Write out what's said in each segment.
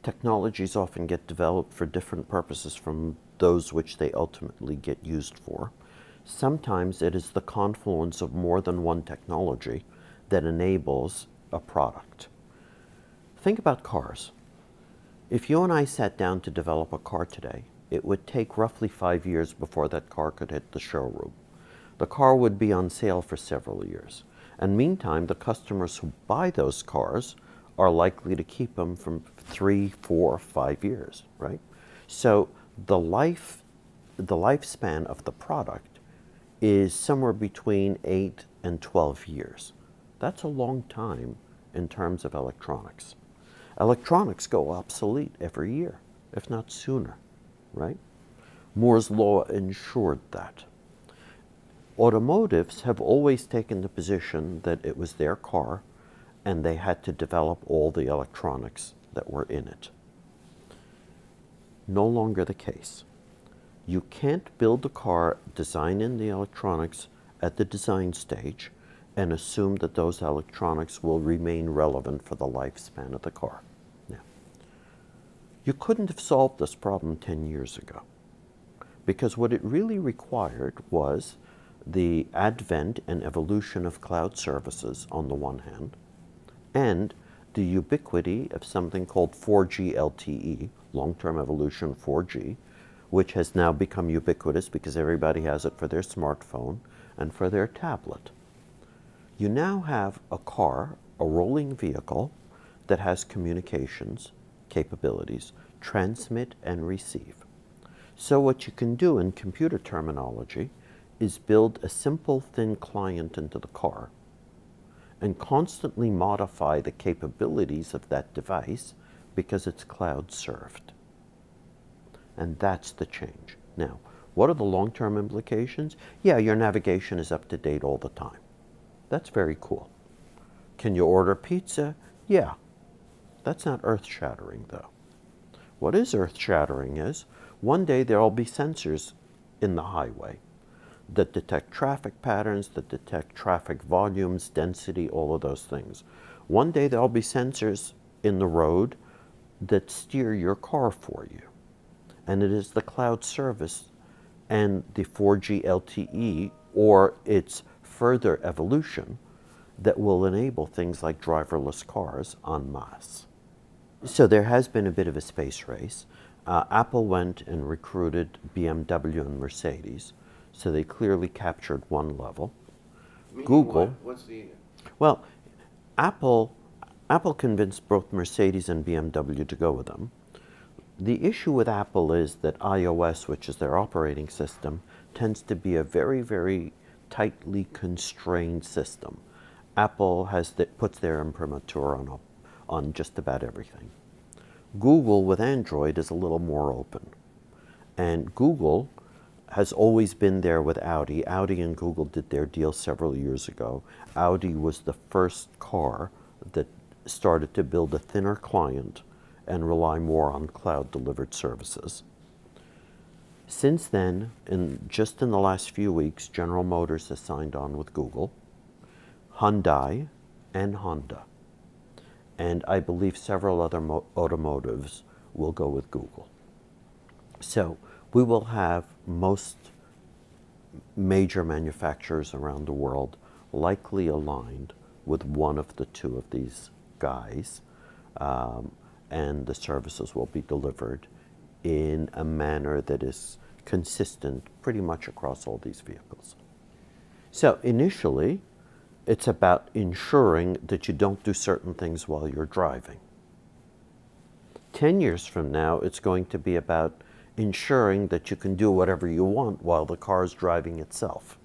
technologies often get developed for different purposes from those which they ultimately get used for. Sometimes it is the confluence of more than one technology that enables a product. Think about cars. If you and I sat down to develop a car today, it would take roughly 5 years before that car could hit the showroom. The car would be on sale for several years. And meantime, the customers who buy those cars are likely to keep them from 3, 4, 5 years, right? So the lifespan of the product is somewhere between 8 and 12 years. That's a long time in terms of electronics. Electronics go obsolete every year, if not sooner, right? Moore's law ensured that. Automotives have always taken the position that it was their car and they had to develop all the electronics that were in it. No longer the case. You can't build a car, design in the electronics at the design stage, and assume that those electronics will remain relevant for the lifespan of the car. Now, you couldn't have solved this problem 10 years ago, because what it really required was the advent and evolution of cloud services on the one hand, and the ubiquity of something called 4G LTE, long-term evolution 4G, which has now become ubiquitous because everybody has it for their smartphone and for their tablet. You now have a car, a rolling vehicle, that has communications capabilities, transmit and receive. So what you can do in computer terminology is build a simple thin client into the car and constantly modify the capabilities of that device because it's cloud served. And that's the change. Now, what are the long-term implications? Yeah, your navigation is up to date all the time. That's very cool. Can you order pizza? Yeah. That's not earth-shattering, though. What is earth-shattering is, one day there will be sensors in the highway that detect traffic patterns, that detect traffic volumes, density, all of those things. One day there will be sensors in the road that steer your car for you. And it is the cloud service and the 4G LTE or its further evolution that will enable things like driverless cars en masse. So there has been a bit of a space race. Apple went and recruited BMW and Mercedes, so they clearly captured one level. Google, what's the... well, Apple convinced both Mercedes and BMW to go with them. The issue with Apple is that iOS, which is their operating system, tends to be a very, very tightly constrained system. Apple puts their imprimatur on just about everything. Google with Android is a little more open. And Google has always been there with Audi. Audi and Google did their deal several years ago. Audi was the first car that started to build a thinner client and rely more on cloud-delivered services. Since then, just in the last few weeks, General Motors has signed on with Google, Hyundai, and Honda. And I believe several other automotives will go with Google. So we will have most major manufacturers around the world likely aligned with one of the two of these guys, and the services will be delivered in a manner that is consistent pretty much across all these vehicles. So initially, it's about ensuring that you don't do certain things while you're driving. 10 years from now, it's going to be about ensuring that you can do whatever you want while the car is driving itself.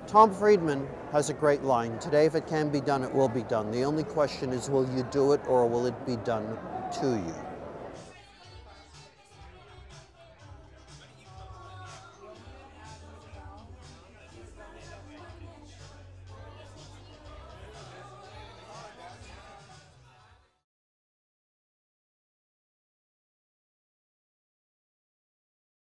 Tom Friedman has a great line. Today, if it can be done, it will be done. The only question is, will you do it or will it be done to you?